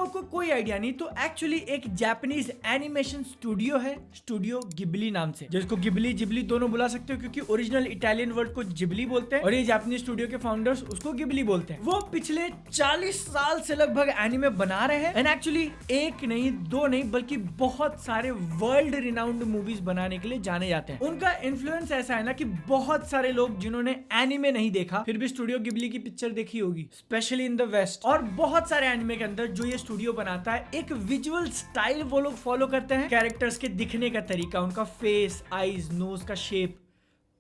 लोगों को कोई आइडिया नहीं तो एक्चुअली एक जापानीज एनिमेशन स्टूडियो है, स्टूडियो गिबली नाम से, जिसको गिबली जिबली दोनों बुला सकते हो क्योंकि ओरिजिनल इटालियन वर्ड को जिबली बोलते हैं और ये जापानीज स्टूडियो के फाउंडर्स उसको गिबली बोलते हैं। वो पिछले 40 साल से लगभग एनिमे बना रहे हैं एंड एक्चुअली एक नहीं दो नहीं बल्कि बहुत सारे वर्ल्ड रिनाउंड मूवीज बनाने के लिए जाने जाते हैं। उनका इन्फ्लुएंस ऐसा है ना कि बहुत सारे लोग जिन्होंने एनिमे नहीं देखा फिर भी स्टूडियो गिबली की पिक्चर देखी होगी, स्पेशली इन द वेस्ट। और बहुत सारे एनिमे के अंदर जो ये स्टूडियो बनाता है एक विजुअल स्टाइल वो लोग फॉलो करते हैं, कैरेक्टर्स के दिखने का तरीका, उनका फेस, आईज, नोज का शेप,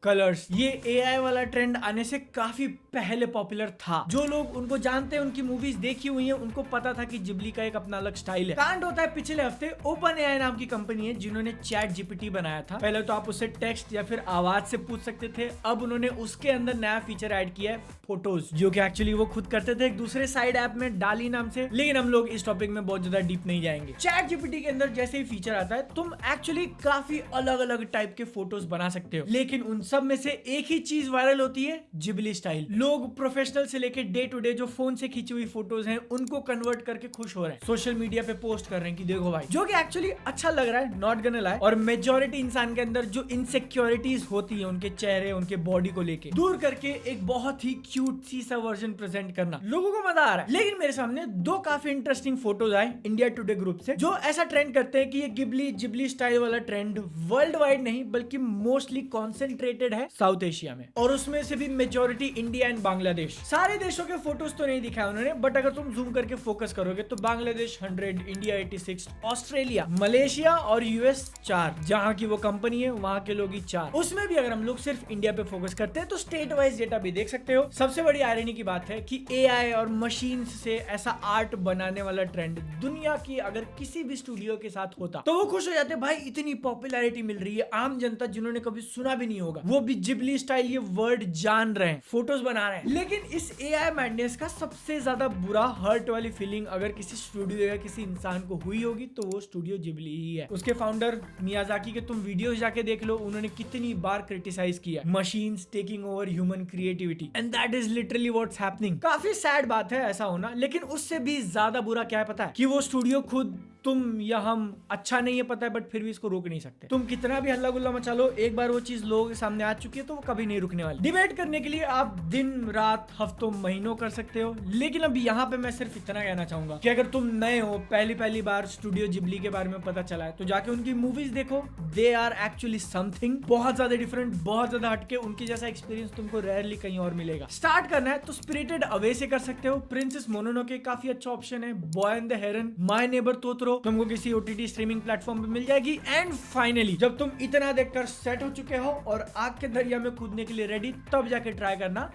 कलर्स। ये एआई वाला ट्रेंड आने से काफी पहले पॉपुलर था। जो लोग उनको जानते हैं, उनकी मूवीज देखी हुई हैं, उनको पता था कि जिबली का एक अपना अलग स्टाइल है। कांड होता है पिछले हफ्ते ओपन एआई नाम की कंपनी है जिन्होंने चैट जीपीटी बनाया था। पहले तो आप उससे टेक्स्ट या फिर आवाज से पूछ सकते थे, अब उन्होंने उसके अंदर नया फीचर ऐड किया है फोटोज, जो कि एक्चुअली वो खुद करते थे एक दूसरे साइड ऐप में डाली नाम से। लेकिन हम लोग इस टॉपिक में बहुत ज्यादा डीप नहीं जाएंगे। चैट जीपीटी के अंदर जैसे ही फीचर आता है तुम एक्चुअली काफी अलग अलग टाइप के फोटोज बना सकते हो, लेकिन उन सब में से एक ही चीज वायरल होती है, जिबली स्टाइल। लोग प्रोफेशनल से लेके डे टू डे जो फोन से खींची हुई फोटोज हैं उनको कन्वर्ट करके खुश हो रहे हैं, सोशल मीडिया पे पोस्ट कर रहे हैं कि देखो भाई, जो कि एक्चुअली अच्छा लग रहा है, नॉट गonna lie। और मेजॉरिटी इंसान के अंदर जो इनसिक्योरिटीज होती है उनके चेहरे, उनके बॉडी को लेके दूर करके एक बहुत ही क्यूट सी सा वर्जन प्रेजेंट करना लोगों को मजा आ रहा है। लेकिन मेरे सामने दो काफी इंटरेस्टिंग फोटोज आए इंडिया टुडे ग्रुप से, जो ऐसा ट्रेंड करते हैं कि ये गिबली जिबली स्टाइल वाला ट्रेंड वर्ल्ड वाइड नहीं बल्कि मोस्टली कॉन्सेंट्रेटेड है साउथ एशिया में, और उसमें से भी मेजॉरिटी इंडिया एंड बांग्लादेश। सारे देशों के फोटोज तो नहीं दिखाए उन्होंने, बट अगर तुम जूम करके फोकस करोगे तो बांग्लादेश 100, इंडिया 86, ऑस्ट्रेलिया, मलेशिया और यूएस 4, जहां की वो कंपनी है वहां के लोग ही 4। उसमें भी अगर हम लोग सिर्फ इंडिया पे फोकस करते हैं तो स्टेट वाइज डेटा भी देख सकते हो। सबसे बड़ी आयरनी की बात है कि एआई और मशीन से ऐसा आर्ट बनाने वाला ट्रेंड दुनिया की अगर किसी भी स्टूडियो के साथ होता तो वो खुश हो जाते, भाई इतनी पॉपुलैरिटी मिल रही है, आम जनता जिन्होंने कभी सुना भी नहीं होगा वो भी जिबली स्टाइल ये वर्ड जान रहे हैं, फोटोज बना रहे हैं। लेकिन इस एआई मैडनेस का सबसे ज्यादा बुरा हर्ट वाली फीलिंग अगर किसी स्टूडियो या किसी इंसान को हुई होगी तो वो स्टूडियो जिबली ही है। उसके फाउंडर मियाजाकी के तुम वीडियोस जाके देख लो, उन्होंने कितनी बार क्रिटिसाइज किया machines taking over human creativity, and that is literally what's happening. काफी सैड बात है ऐसा होना, लेकिन उससे भी ज्यादा बुरा क्या है पता है, कि वो स्टूडियो खुद तुम या हम अच्छा नहीं है पता है, बट फिर भी इसको रोक नहीं सकते। तुम कितना भी हल्ला गुल्ला मचा लो, एक बार वो चीज लोगों के सामने आ चुकी है तो वो कभी नहीं रुकने वाली। डिबेट करने के लिए आप दिन रात हफ्तों महीनों कर सकते हो, लेकिन अब यहाँ पे मैं सिर्फ इतना कहना चाहूंगा कि अगर तुम नए हो, पहली बार स्टूडियो जिबली के बारे में पता चला है तो जाके उनकी मूवीज देखो। दे आर एक्चुअली समथिंग बहुत ज्यादा डिफरेंट, बहुत ज्यादा हटके। उनकी जैसा एक्सपीरियंस तुमको रेयरली कहीं और मिलेगा। स्टार्ट करना है तो स्पिरिटेड अवे से कर सकते हो, प्रिंसेस मोनोनोके काफी अच्छा ऑप्शन है, boy and the heron, my neighbour तोतरो तुमको किसी ओटीटी स्ट्रीमिंग प्लेटफॉर्म पे मिल जाएगी। एंड फाइनली जब तुम इतना देखकर सेट हो चुके हो और आग के दरिया में कूदने के लिए रेडी, तब जाके ट्राई करना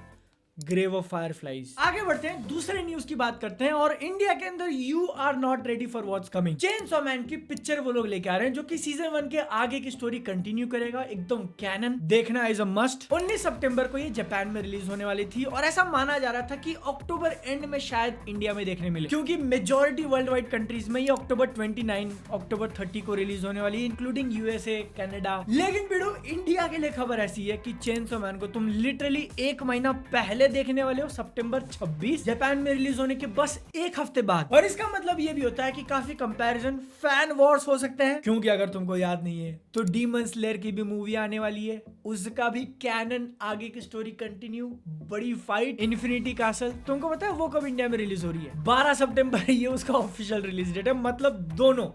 ग्रेव ऑफ फायरफ्लाइज। आगे बढ़ते हैं, दूसरे न्यूज की बात करते हैं। और इंडिया के अंदर you are not ready for what's coming, Chainsaw Man की पिक्चर वो लोग लेके आ रहे हैं जो कि सीजन 1 के आगे की स्टोरी कंटिन्यू करेगा, एकदम कैनन। देखना इज अ मस्ट। 19 सितंबर को ये जापान में रिलीज होने वाली थी और ऐसा माना जा रहा था कि अक्टूबर एंड में शायद इंडिया में देखने मिले, क्योंकि मेजॉरिटी वर्ल्ड वाइड कंट्रीज में ये अक्टूबर 29, अक्टूबर 30 को रिलीज होने वाली है, इंक्लूडिंग यूएसए, कनाडा। लेकिन बिडो इंडिया के लिए खबर ऐसी है कि चेनसॉ मैन को तुम लिटरली एक महीना पहले देखने वाले हो, सितंबर 26, जापान में रिलीज होने के बस एक हफ्ते बाद। और इसका मतलब ये भी होता है कि काफी कंपैरिजन, फैन वॉर्स हो सकते हैं, क्योंकि अगर तुमको याद नहीं है तो डीमन स्लेयर की भी मूवी आने वाली है, उसका भी कैनन आगे की स्टोरी कंटिन्यू, बड़ी फाइट, इन्फिनिटी कैसल। तुमको पता है वो कब इंडिया में रिलीज हो रही है? 12 सितंबर ये उसका ऑफिशियल रिलीज डेट है। मतलब दोनों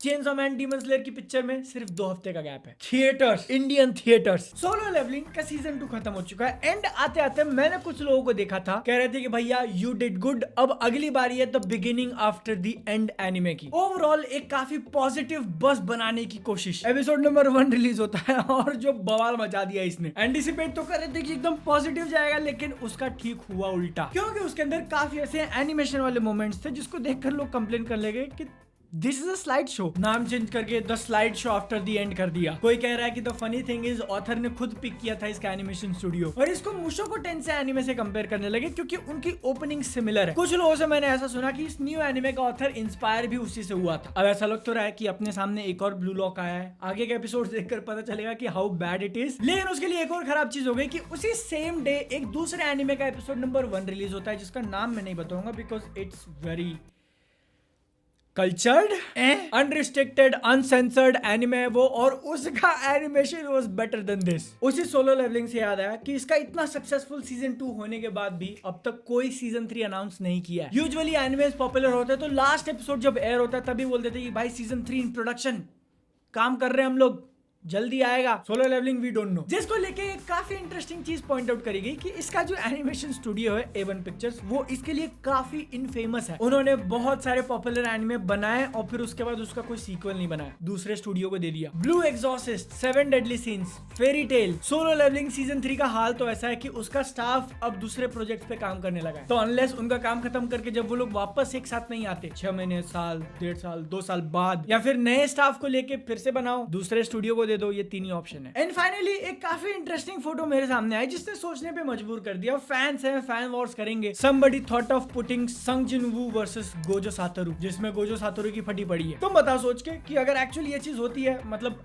चेनसॉ मैन, डीमन स्लेयर की पिक्चर में सिर्फ 2 हफ्ते का गैप है। Theatres, Indian theatres. Solo Leveling का सीजन 2 खत्म हो चुका है एंड आते आते मैंने कुछ लोगों को देखा था कह रहे थे कि भैया यू डिड गुड, अब अगली बारी है the beginning after the end anime की। ओवरऑल एक काफी पॉजिटिव बस बनाने की कोशिश। एपिसोड नंबर 1 रिलीज होता है और जो बवाल मचा दिया इसने। एंटिसिपेट तो कर रहे थे कि एकदम पॉजिटिव जाएगा, लेकिन उसका ठीक हुआ उल्टा, क्योंकि उसके अंदर काफी ऐसे एनिमेशन वाले मोमेंट्स थे जिसको देखकर लोग कंप्लेन कर लगे कि this is a slide show, नाम चेंज करके the slide show after the end कर दिया। कोई कह रहा है कि the funny thing is author ने खुद पिक किया था इसका एनिमेशन स्टूडियो और इसको मुशोको टेंसेई एनिमे से कंपेयर करने लगे क्योंकि उनकी ओपनिंग सिमिलर है। कुछ लोगों से मैंने ऐसा सुना कि इस न्यू एनिमे का ऑथर इंस्पायर भी उसी से हुआ था। अब ऐसा लग तो रहा है कि अपने सामने एक और ब्लू लॉक आया है, आगे के एपिसोड देखकर पता चलेगा कि हाउ बैड इट इज। लेकिन उसके लिए एक और खराब चीज हो गई कि उसी सेम डे एक दूसरे एनिमे का एपिसोड नंबर 1 रिलीज होता है जिसका नाम मैं नहीं बताऊंगा because it's very cultured, unrestricted, uncensored anime है वो, और उसका animation was better than this. उसी सोलो लेवलिंग से याद आया कि इसका इतना सक्सेसफुल सीजन 2 होने के बाद भी अब तक कोई सीजन 3 अनाउंस नहीं किया है। यूजुअली एनिमेस पॉपुलर होते हैं तो लास्ट एपिसोड जब एयर होता है तभी बोल देते हैं कि भाई सीजन 3 इन प्रोडक्शन, काम कर रहे हैं हम लोग, जल्दी आएगा। Solo Leveling we don't know. जिसको लेके एक काफी इंटरेस्टिंग चीज पॉइंट आउट करी गई कि इसका जो एनिमेशन स्टूडियो है A1 पिक्चर्स, वो इसके लिए काफी इनफेमस है। उन्होंने बहुत सारे पॉपुलर एनिमे बनाए और फिर उसके बाद उसका कोई सीक्वल नहीं बनाया, दूसरे स्टूडियो को दे दिया। Blue Exorcist, 7 Deadly Sins, Fairy Tail, Solo Leveling season 3 का हाल तो ऐसा है कि उसका स्टाफ अब दूसरे प्रोजेक्ट पे काम करने लगा है। तो अनलेस उनका काम खत्म करके जब वो लोग वापस एक साथ नहीं आते 6 महीने, साल, 1.5 साल, 2 साल बाद, या फिर नए स्टाफ को लेके फिर से बनाओ, दूसरे स्टूडियो को दे दो, ये तीन ही ऑप्शन है। एंड फाइनली एक काफी इंटरेस्टिंग फोटो मेरे सामने आई जिसने सोचने पे मजबूर कर दिया। फैंस हैं, फैन वॉर्स करेंगे। Somebody thought of putting Sung Jin-woo versus Gojo Satoru, जिसमें गोजो सातोरू की फटी पड़ी है। तुम बताओ सोच के कि अगर एक्चुअली ये चीज होती है, मतलब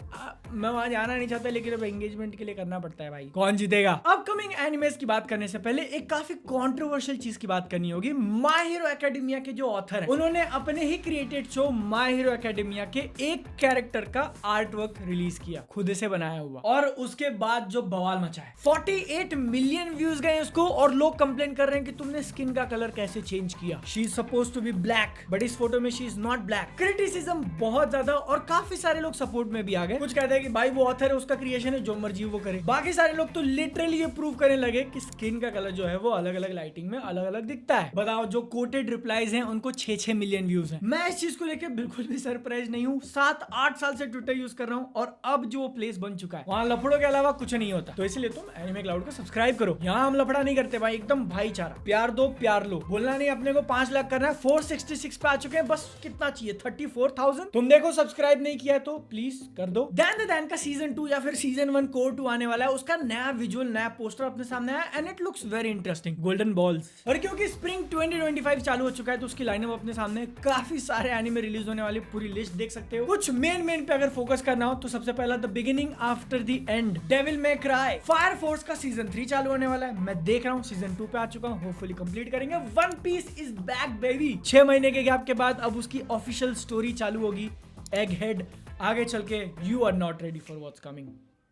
मैं वहां जाना नहीं चाहता लेकिन अब एंगेजमेंट के लिए करना पड़ता है भाई, कौन जीतेगा? अपकमिंग एनिमेस की बात करने से पहले एक काफी कंट्रोवर्शियल चीज की बात करनी होगी। माय हीरो एकेडेमिया के जो ऑथर हैं, उन्होंने अपने he created show my Hero academia के एक कैरेक्टर का आर्ट वर्क रिलीज किया, खुद से बनाया हुआ, और उसके बाद जो बवाल मचा है। 48 मिलियन व्यूज गए उसको, और लोग कंप्लेन कर रहे हैं कि तुमने स्किन का कलर कैसे चेंज किया। She is supposed to be black but इस फोटो में she is not black. Criticism बहुत ज्यादा, और काफी सारे लोग सपोर्ट में भी आ गए। कुछ कहते हैं कि भाई वो ऑथर है, उसका क्रिएशन है, जो मर्जी वो करे। बाकी सारे लोग तो लिटरली ये प्रूव करने लगे कि स्किन का कलर जो है वो अलग अलग लाइटिंग में अलग अलग दिखता है। बताओ, जो कोटेड रिप्लाईज हैं उनको 6-6 मिलियन व्यूज हैं। मैं इस चीज को लेकर बिल्कुल भी सरप्राइज नहीं हूँ। 7-8 साल से ट्विटर यूज कर रहा हूँ, और अब जो प्लेस बन चुका है वहां लफड़ों के अलावा कुछ नहीं होता। तो इसलिए तुम एनिमे क्लाउड को सब्सक्राइब करो। यहाँ हम लफड़ा नहीं करते भाई, एकदम भाईचारा, प्यार दो प्यार लो। बोलना नहीं अपने को 5 लाख करना है, 466 पे आ चुके हैं, बस कितना चाहिए 34,000। तुम देखो सब्सक्राइब नहीं किया तो प्लीज कर दो। दैन का सीजन 2 या फिर सीजन 1 कोर 2 आने वाला है। उसका नया विजुअल, नया पोस्टर अपने सामने आया, and it looks very interesting. Golden balls, और क्योंकि स्प्रिंग 2025 चालू हो चुका है तो उसकी लाइनअप अपने सामने, काफी सारे एनिमे रिलीज होने वाली पूरी लिस्ट देख सकते हो। कुछ मेन पे अगर फोकस करना हो तो सबसे पहला the beginning after the end, Devil May Cry, fire force का सीजन 3 चालू होने वाला है। मैं देख रहा हूँ, सीजन 2 पे आ चुका हूँ, होपफुली कंप्लीट करेंगे। One Piece is back baby. 6 महीने के गैप के बाद अब उसकी ऑफिशियल स्टोरी चालू होगी, एग हेड। आगे चल के you are not ready for what's coming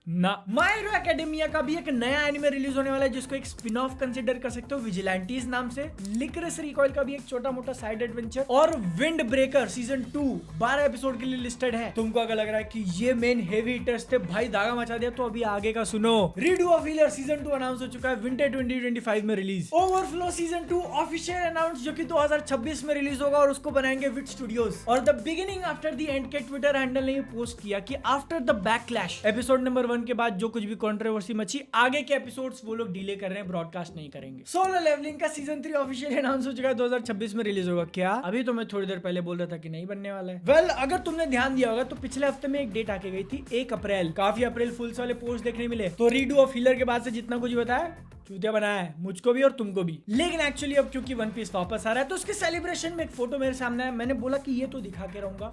ना। माय हीरो एकेडेमिया का भी एक नया एनिमे रिलीज होने वाला है जिसको एक स्पिन ऑफ कंसीडर कर सकते हो, विजिलेंटीज नाम से। लिकरस रिकॉइल का भी एक छोटा मोटा साइड एडवेंचर, और विंड ब्रेकर सीजन 2 12 एपिसोड के लिए लिस्टेड है। तुमको अगर लग रहा है कि ये मेन हेवी हिटर्स थे, भाई धागा मचा दिया, तो अभी आगे का सुनो। Redo of healer season 2 announce हो चुका है, विंटर 2025 में release. Overflow season 2 official announce, जो कि 2026 में रिलीज होगा, और उसको बनाएंगे विट स्टूडियोज। और the beginning after the end के ट्विटर हैंडल ने पोस्ट किया कि after the backlash episode number 1 के बाद जो कुछ भी कंट्रोवर्सी मची, आगे के एपिसोड्स वो लोग डिले कर रहे हैं, ब्रॉडकास्ट नहीं करेंगे। सोलो लेवलिंग का सीजन 3 ऑफिशियल अनाउंस हो चुका है, 2026 में रिलीज होगा। क्या अभी तो मैं थोड़ी देर पहले बोल रहा था कि नहीं बनने वाला है। वेल, अगर तुमने ध्यान दिया होगा तो पिछले हफ्ते में एक डेट आके गई थी, 1 अप्रैल। काफी अप्रैल फुल्स वाले पोस्ट देखने मिले। तो रीडू ऑफ हीलर के बाद से जितना कुछ बताया, चूतिया बनाया है मुझको भी और तुमको भी। लेकिन एक्चुअली अब क्योंकि वन पीस वापस आ रहा है तो उसके सेलिब्रेशन में एक फोटो मेरे सामने है। मैंने बोला कि ये तो दिखा के रहूंगा।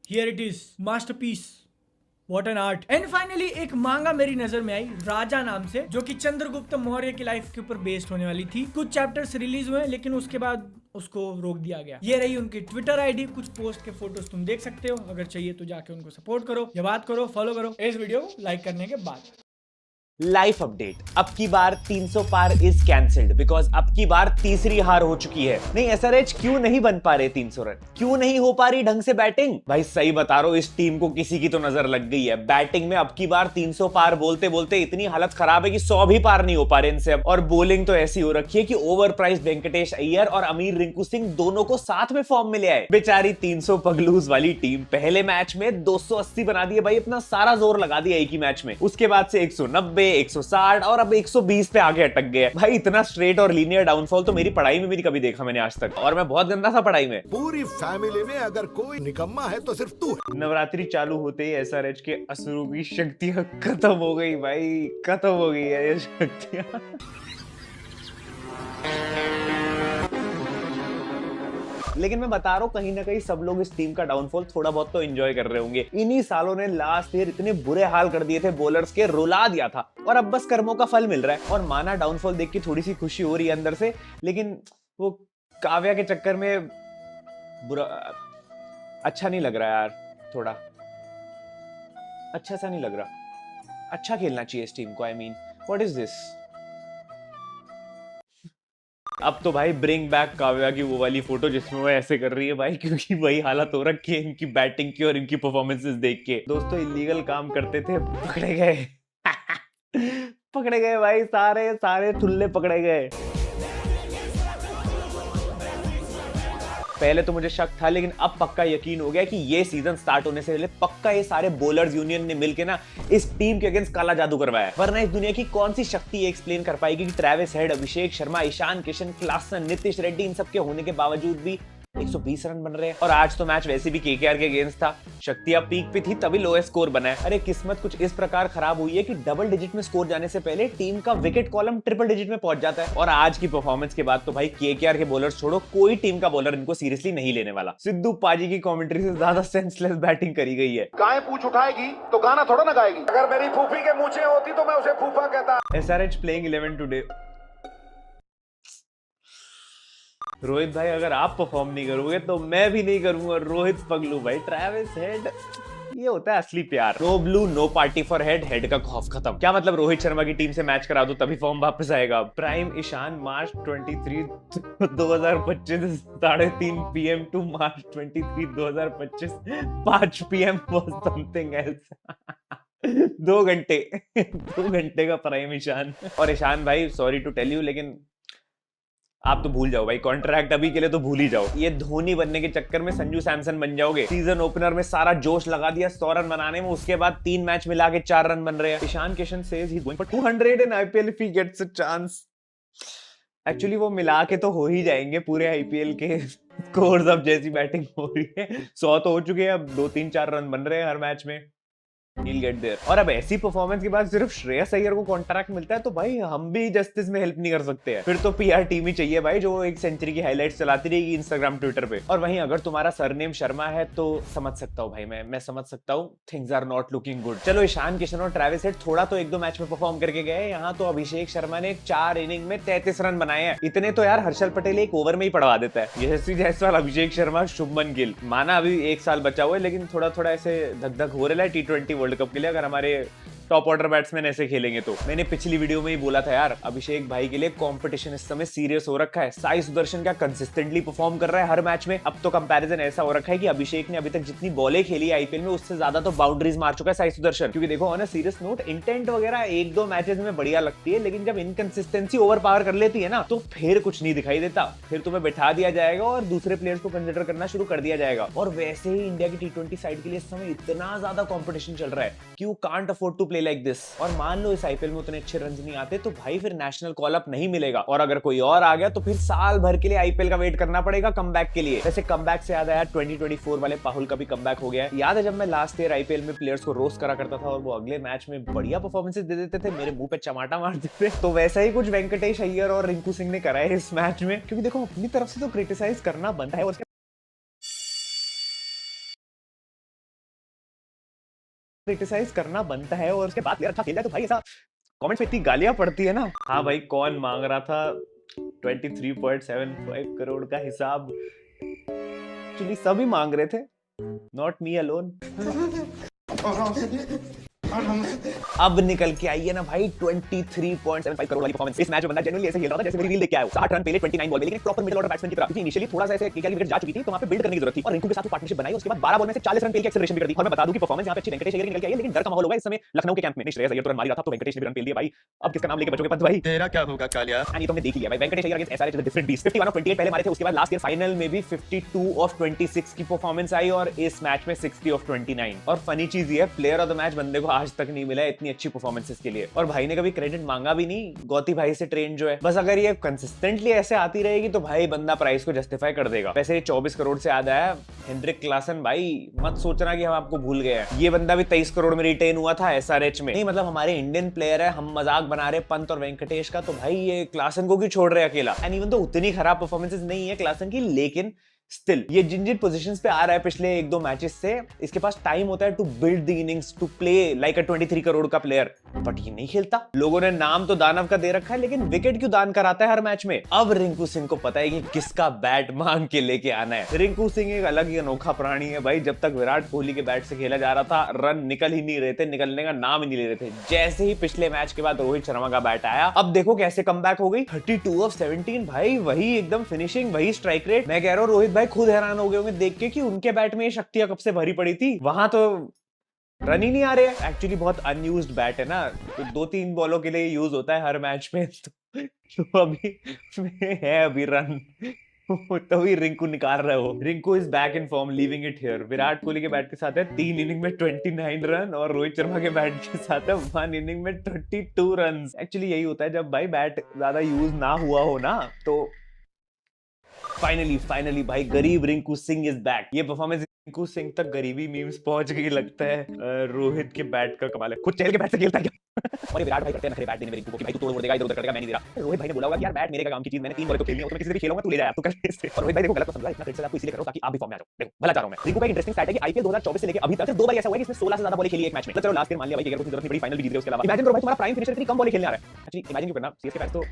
Here it is, masterpiece, what an art. And finally एक मांगा मेरी नजर में आई, राजा नाम से, जो कि चंद्रगुप्त मौर्य की लाइफ के ऊपर बेस्ड होने वाली थी। कुछ चैप्टर्स रिलीज हुए लेकिन उसके बाद उसको रोक दिया गया। ये रही उनकी ट्विटर आईडी, कुछ पोस्ट के फोटोज तुम देख सकते हो। अगर चाहिए तो जाके उनको सपोर्ट करो, या बात करो, फॉलो करो इस वीडियो को लाइक करने के बाद। लाइफ अपडेट, अब की बार 300 पार इज कैंसिल्ड बिकॉज अब की बार तीसरी हार हो चुकी है। नहीं एसआरएच क्यों नहीं बन पा रहे 300 रन, क्यों नहीं हो पा रही ढंग से बैटिंग? भाई सही बता रहा हूं, इस टीम को किसी की तो नजर लग गई है। बैटिंग में अब की बार 300 पार बोलते बोलते इतनी हालत खराब है कि 100 भी पार नहीं हो पा रहे इनसे अब। और बॉलिंग तो ऐसी हो रखी है कि ओवर प्राइस वेंकटेश अय्यर और अमीर रिंकू सिंह दोनों को साथ में फॉर्म में ले आए। बेचारी 300 पगलूज वाली टीम पहले मैच में 280 बना दिए भाई, अपना सारा जोर लगा दिया एक ही मैच में। उसके बाद से 190, 160 और अब 120 पे आगे अटक गए भाई। इतना स्ट्रेट और लीनियर डाउनफॉल तो मेरी पढ़ाई में भी नहीं कभी देखा मैंने आज तक, और मैं बहुत गंदा था पढ़ाई में। पूरी फैमिली में अगर कोई निकम्मा है तो सिर्फ तू है। नवरात्रि चालू होते ही एसआरएच के असुरों की शक्तियां खत्म हो गई भाई, खत्म हो गई है ये शक्तियां। लेकिन मैं बता रहा हूं, कहीं ना कहीं सब लोग इस टीम का डाउनफॉल थोड़ा बहुत तो एंजॉय कर रहे होंगे। इन्हीं सालों ने लास्ट ईयर इतने बुरे हाल कर दिए थे बॉलर्स के, रुला दिया था, और अब बस कर्मों का फल मिल रहा है। और माना डाउनफॉल देख के थोड़ी सी खुशी हो रही है अंदर से, लेकिन वो काव्या के चक्कर में बुरा, अच्छा नहीं लग रहा यार, थोड़ा अच्छा सा नहीं लग रहा। अच्छा खेलना चाहिए इस टीम को। I mean what is this. अब तो भाई ब्रिंग बैक काव्या की वो वाली फोटो जिसमें वो ऐसे कर रही है भाई, क्योंकि वही हालत हो रखी है इनकी बैटिंग की और इनकी परफॉर्मेंसेस देख के। दोस्तों इलीगल काम करते थे, पकड़े गए। पकड़े गए भाई, सारे सारे ठुल्ले पकड़े गए। पहले तो मुझे शक था, लेकिन अब पक्का यकीन हो गया कि ये सीजन स्टार्ट होने से पहले पक्का ये सारे बॉलर्स यूनियन ने मिलकर ना इस टीम के अगेंस्ट काला जादू करवाया है। वरना इस दुनिया की कौन सी शक्ति ये एक्सप्लेन कर पाएगी कि Travis head, Abhishek Sharma, Ishan Kishan, Klaasen, Nitish Reddy, इन सब के होने के बावजूद भी 120 रन बन रहे हैं। और आज तो मैच वैसे भी केकेआर के अगेंस्ट था, शक्तियां पीक पे थी तभी लोएस्ट स्कोर बना है। अरे किस्मत कुछ इस प्रकार खराब हुई है कि डबल डिजिट में स्कोर जाने से पहले टीम का विकेट कॉलम ट्रिपल डिजिट में पहुंच जाता है। और आज की परफॉर्मेंस के बाद तो भाई केकेआर के बॉलर्स छोड़ो, कोई टीम का बॉलर इनको सीरियसली नहीं लेने वाला। सिद्धू पाजी की कमेंट्री से ज्यादा सेंसलेस बैटिंग करी गई है। गाय पूछ उठाएगी तो गाना थोड़ा ना गाएगी। अगर मेरी फूफी के मूछें होती तो मैं उसे फूफा कहता। SRH playing 11 today. रोहित भाई अगर आप परफॉर्म नहीं करोगे तो मैं भी नहीं करूंगा। रोहित पगलू भाई, ट्रेविस हेड, ये होता है असली प्यार। No blue no party for head, head का खौफ खत्म। क्या मतलब रोहित शर्मा की टीम से मैच करा दो तभी फॉर्म वापस आएगा। Prime Ishan March 23 2025 3:30 PM to March 23 2025 5 PM was something else। 2 घंटे 2 घंटे का प्राइम ईशान। और ईशान भाई सॉरी टू टेल यू, लेकिन आप तो भूल जाओ भाई, कॉन्ट्रैक्ट अभी के लिए तो भूल ही जाओ। ये धोनी बनने के चक्कर में संजू सैमसन बन जाओगे। सीजन ओपनर में सारा जोश लगा दिया 100 रन बनाने में, उसके बाद 3 मैच मिला के 4 रन बन रहे हैं। Ishan Kishan says he is going for 200 in IPL if he gets a chance. Actually वो मिला के तो हो ही जाएंगे पूरे आईपीएल के स्कोर्स। अब जैसी बैटिंग हो रही है 100 तो हो चुके हैं, अब 2-3-4 रन बन रहे हैं हर मैच में। He'll get there। और अब ऐसी परफॉर्मेंस के बाद सिर्फ श्रेयस अय्यर को कॉन्ट्रैक्ट मिलता है तो भाई हम भी जस्टिस में हेल्प नहीं कर सकते हैं। फिर तो पीआर टीम ही चाहिए भाई, जो एक सेंचुरी की हाइलाइट्स चलाती रहेगी इंस्टाग्राम ट्विटर पे। और वहीं अगर तुम्हारा सरनेम शर्मा है तो समझ सकता हूँ भाई, मैं समझ सकता हूँ, things are not looking good. चलो ईशान किशन और ट्रेविस हेड थोड़ा तो 1-2 मैच में परफॉर्म करके गए। यहाँ तो अभिषेक शर्मा ने 4 इनिंग में 33 रन बनाए हैं। इतने तो यार हर्षल पटेल एक ओवर में ही पड़वा देता है। यशस्वी जायसवाल, अभिषेक शर्मा, शुभमन गिल। माना अभी 1 साल बचा हुआ है, लेकिन थोड़ा थोड़ा ऐसे धक धक हो रहा है T20 वर्ल्ड कप के लिए। अगर हमारे टॉप ऑर्डर बैट्समैन ऐसे खेलेंगे तो। मैंने पिछली वीडियो में ही बोला था यार, अभिषेक भाई के लिए कंपटीशन इस समय सीरियस हो रखा है। साई सुदर्शन क्या कंसिस्टेंटली परफॉर्म कर रहा है हर मैच में। अब तो कंपैरिजन ऐसा हो रखा है कि अभिषेक ने अभी तक जितनी बॉलें खेली आईपीएल में उससे ज्यादा तो बाउंड्रीज मार चुका है साई सुदर्शन। क्योंकि देखो on a serious note, intent वगैरह 1-2 मैचेस में बढ़िया लगती है, लेकिन जब इनकंसिस्टेंसी ओवर पावर कर लेती है ना तो फिर कुछ नहीं दिखाई देता। फिर तुम्हें बैठा दिया जाएगा और दूसरे प्लेयर्स को कंसिडर करना शुरू कर दिया जाएगा। और वैसे ही इंडिया की T20 साइड के लिए इस समय इतना ज्यादा कॉम्पिटिशन चल रहा है कि you can't afford to play like this. और मान लो इस आईपीएल में उतने अच्छे रन नहीं आते तो भाई फिर नेशनल कॉल अप नहीं मिलेगा। और अगर कोई और आ गया तो फिर साल भर के लिए आईपीएल का वेट करना पड़ेगा कमबैक के लिए। वैसे कमबैक से याद आया 2024 वाले पाहुल का भी कमबैक हो गया है। याद है जब मैं लास्ट ईयर आईपीएल में प्लेयर्स को रोस्ट करा करता था और वो अगले मैच में बढ़िया परफॉर्मेंसेस दे देते थे, मेरे मुंह पे चमाटा मारते थे। तो वैसा ही कुछ वेंकटेश अय्यर और रिंकू सिंह ने करा है इस मैच में। क्योंकि देखो अपनी तरफ से तो क्रिटिसाइज करना बनता है, और क्रिटिसाइज करना बनता है, और उसके बाद प्लेयर अच्छा खेला है तो भाई ऐसा कमेंट्स में इतनी गालियां पड़ती है ना। हाँ भाई, कौन मांग रहा था 23.75 करोड़ का हिसाब? एक्चुअली सभी मांग रहे थे, नॉट मी अलोन। अब निकल के आई है ना भाई 23.75 करोड़ वाली परफॉर्मेंस। इस मैच में बंदा जेन्युइनली ऐसे खेल रहा था जैसे मेरी रील देख के आया हो। 60 रन पहले 29 बॉल में, लेकिन प्रॉपर मिडिल ऑर्डर बैट्समैन की तरह। क्योंकि इनिशियली थोड़ा सा ऐसे केकेआर की विकेट जा चुकी थी तो वहां पे बिल्ड करने की जरूरत थी, और रिंकू के साथ पार्टनरशिप बनाई। उसके बाद 12 बॉल में से 40 रन पेल की एक्सेलरेशन भी कर दी। और मैं बता दूं कि परफॉर्मेंस यहां पे अच्छी वेंकटेश अय्यर की निकल के आई है, लेकिन डर का माहौल होगा इस समय लखनऊ के कैंप में। श्रेयस अय्यर तो रन मार रहा था, तो वेंकटेश ने भी रन पेल दिए भाई। अब किसका नाम लेके बचोगे पंत भाई? तेरा क्या होगा कालिया? ये तुमने देख लिया भाई, Venkatesh Iyer against SRH different beast. 51 of 28 पहले मारे थे, उसके बाद लास्ट ईयर फाइनल में भी 52 ऑफ 26 की परफॉर्मेंस आई, और इस मैच में 60 ऑफ 29। और फनी चीज ये है, प्लेयर ऑफ द मैच बंदे को आज तक नहीं मिला इतनी अच्छी परफॉर्मेंसेस के लिए। और भाई ने कभी क्रेडिट मांगा भी नहीं, गौती भाई से ट्रेन जो है। बस अगर ये कंसिस्टेंटली ऐसे आती रहेगी तो भाई बंदा प्राइस को जस्टिफाई कर देगा। वैसे ये 24 करोड़ से याद आया, हेनरिक क्लासन भाई, मत सोचना कि हम आपको भूल गए हैं। ये बंदा भी 23 करोड़ में रिटेन हुआ था एसआरएच में। नहीं मतलब हमारे इंडियन प्लेयर है, हम मजाक बना रहे पंत और वेंकटेश का, तो भाई ये क्लासन को क्यों छोड़ रहे अकेला? एंड इवन तो उतनी खराब परफॉर्मेंसेस नहीं है क्लासन की, लेकिन स्टिल ये जिन पोजीशंस पे आ रहा है पिछले 1-2 मैचेस से, इसके पास टाइम होता है to build the innings, to play like a 23 crore का प्लेयर, बट ये नहीं खेलता। लोगों ने नाम तो दानव का दे रखा है, लेकिन विकेट क्यों दान कराता है हर मैच में। अब रिंकू सिंह को पता है कि किसका बैट मांग के लेके आना है। रिंकू सिंह एक अलग ही अनोखा प्राणी है भाई। जब तक विराट कोहली के बैट से खेला जा रहा था, रन निकल ही नहीं रहे थे, निकलने का नाम ही नहीं ले रहे थे। जैसे ही पिछले मैच के बाद रोहित शर्मा का बैट आया, अब देखो कैसे कमबैक हो गई। 32 ऑफ 17 भाई, वही एकदम फिनिशिंग, वही स्ट्राइक रेट। मैं कह रहा हूँ रोहित भाई खुद हैरान हो गए होंगे देख के कि उनके बैट में ये शक्तियां कब से भरी पड़ी थी। वहां तो रन ही नहीं आ रहे हैं। एक्चुअली बहुत अनयूज्ड बैट है ना, तो 2-3 बॉलों के लिए यूज होता है हर मैच में, तो अभी है अभी रन तभी रिंकू निकाल रहे हो। Rinku is back in form, leaving it here. Virat Kohli के बैट के साथ है 3 इनिंग में 29 रन, और रोहित शर्मा के बैट के साथ है 1 इनिंग में 32 रन। एक्चुअली यही होता है जब भाई बैट ज्यादा यूज ना हुआ हो ना, तो फाइनली भाई गरीब रिंकू सिंह इज बैक। ये परफॉर्मेंस रिंकू सिंह तक गरीबी मीम्स पहुंच गई लगता है। रोहित के बैट का कमाल है, खुद चहल के बैट से खेलता है क्या? और ये विराट भाई करते हैं नखरे बैट देने में रिंकू को कि भाई तू तोड़ देगा, इधर उधर करेगा, मैं नहीं दे रहा। रोहित भाई ने बोला होगा कि यार बैट मेरे का काम की चीज, मैंने 3 बॉल तो खेलनी है, तो मैं किसी से भी खेलूंगा, तू ले जा, तू कर इससे। और रोहित भाई देखो गलत मत समझा, इतना क्रिटिसाइज आपको इसलिए कर रहा हूं ताकि आप भी फॉर्म में आ जाओ। देखो भला चाह रहा हूं मैं। रिंकू का एक इंटरेस्टिंग स्टैट है कि आईपीएल 2024 से लेके अभी तक सिर्फ 2 बार ऐसा हुआ है कि इसने 16 से ज्यादा बॉलें खेली एक मैच में। चलो लास्ट ईयर मान लिया भाई कि अगर कुछ जरूरत नहीं पड़ी, फाइनल भी जीत गए उसके अलावा। इमेजिन करो भाई तुम्हारा प्राइम फिनिशर इतनी कम बॉलें खेलने आ रहा है। एक्चुअली इमेजिन क्यों करना, सीएसके फैंस तो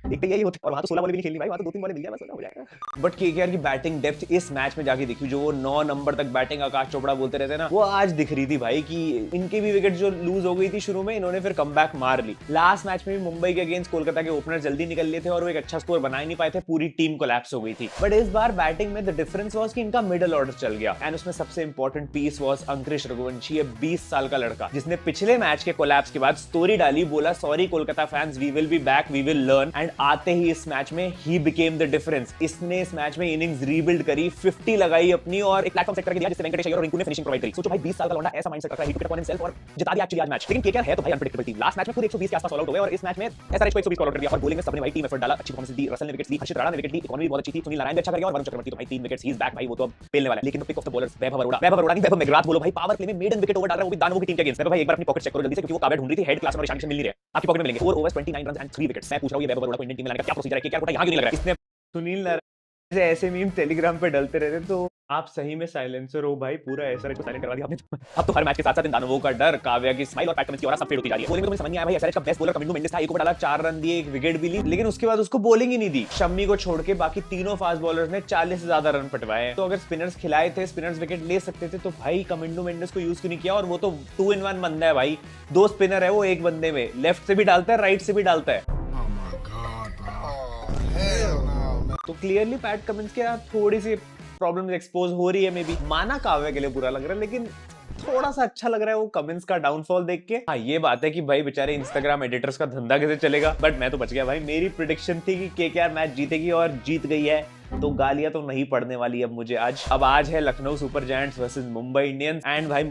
देखते यही होता है, और वहां तो 16 बॉलें भी नहीं खेलनी भाई, वहां तो 2-3 बॉलें मिल जाए बस हो जाएगा। बट केकेआर की बैटिंग डेप्थ इस मैच में जाके देखी, जो वो 9 नंबर तक बैटिंग आकाश चोपड़ा बोलते रहते हैं ना, वो आज दिख रही थी भाई कि इनके भी विकेट जो लूज हो गई थी शुरू में, इन्होंने फिर कमबैक मार ली। लास्ट मैच में भी मुंबई के अगेंस्ट कोलकाता के ओपनर जल्दी निकल लिए थे और वो एक अच्छा स्कोर बना ही नहीं पाए थे, पूरी टीम कोलैप्स हो गई थी। बट इस बार बैटिंग में द डिफरेंस वाज कि इनका मिडिल ऑर्डर चल गया, एंड उसमें सबसे इंपॉर्टेंट पीस वाज अंकुरिश रघुवंशी, ये 20 साल का लड़का जिसने पिछले मैच के कोलैप्स के बाद स्टोरी डाली, बोला sorry Kolkata fans, we will be back, we will learn. And आते ही इस मैच में ही बिकेम द डिफरेंस। इसने इस मैच में इनिंग्स रीबिल्ड करी, 50 लगाई अपनी और एक प्लेटफॉर्म सेट करके दिया जिससे वेंकटेश अय्यर और रिंकू ने फिनिशिंग प्रोवाइड करी। सोचो भाई 20 साल का लौंडा ऐसा माइंडसेट रखता है, ही टुक इट अपॉन हिमसेल्फ और जिता दिया एक्चुअली आज मैच। लेकिन केकेआर है तो भाई अनप्रेडिक्टेबल टीम। लास्ट मैच में खुद 120 के आसपास ऑल आउट हो गए, और इस मैच में एसआरएच को 120 ऑल आउट कर दिया, और बॉलिंग में सबने भाई टीम एफर्ट डाला, अच्छी परफॉर्मेंस दी। रसल ने विकेट ली, हर्षित राणा ने विकेट ली, इकोनॉमी बहुत अच्छी थी, सुनील नारायण भी अच्छा कर गया, और वरुण चक्रवर्ती तो भाई 3 विकेट्स, ही इज बैक भाई, वो तो अब पेलने वाला है। लेकिन पिक ऑफ द बॉलर्स वैभव अरोड़ा नहीं वैभव मेघरात बोलो भाई, पावर प्ले में मेडन विकेट ओवर डाल रहा है, वो भी दानवों की टीम के अगेंस्ट। भाई एक बार अपनी पॉकेट चेक करो जल्दी से, क्योंकि वो काबे ढूंढ रही थी, हेड क्लास और ईशान किशन मिल नहीं रहे, आपकी पॉकेट में मिलेंगे। 4 ओवर्स 29 रन्स एंड 3 विकेट्स। मैं पूछ रहा हूं ये वैभव अरोड़ा को इंडियन टीम में लाने का क्या प्रोसीजर है, केकेआर को यहां क्यों नहीं लग रहा है? इसने सुनील नारायण से ऐसे मीम टेलीग्राम पे डलते रहते, तो आप सही में साइलेंसर हो भाई, पूरा एसआरएच को साइलेंट करवा दिया आपने। अब तो हर मैच के साथ साथ इन दानवों का डर, काव्या की स्माइल और पैट कमिंस की ऑरा सब फेड होती जा रही है। बॉलिंग में तो मुझे समझ नहीं आया भाई, एसआरएच का बेस्ट बॉलर कमिंडू मेंडिस था, एक ओवर डाला, 4 रन दिए, एक विकेट भी ली, लेकिन उसके बाद उसको बॉलिंग ही नहीं दी। शम्मी को छोड़ के बाकी तीनों फास्ट बॉलर्स ने 40 से ज्यादा रन पटवाए। तो अगर स्पिनर्स खिलाए थे, स्पिनर्स विकेट ले सकते थे, तो भाई कमिंडू मेंडिस को यूज क्यों नहीं किया? और वो तो 2 in 1 बंदा है भाई, 2 स्पिनर है वो एक बंदे में, लेफ्ट से भी डालता है, राइट से भी डालता है। तो क्लियरली पैट कमिंस के थोड़ी सी प्रॉब्लम्स एक्सपोज हो रही है, मे बी। माना काव्या के लिए बुरा लग रहा है, लेकिन थोड़ा सा अच्छा लग रहा है वो कमिंस का डाउनफॉल देख के। हाँ ये बात है कि भाई बेचारे इंस्टाग्राम एडिटर्स का धंधा कैसे चलेगा, बट मैं तो बच गया भाई। मेरी प्रेडिक्शन थी कि केकेआर मैच जीतेगी और जीत गई है, तो गालियां तो नहीं पड़ने वाली अब मुझे आज। अब आज है Lucknow super giants versus Mumbai Indians, and भाई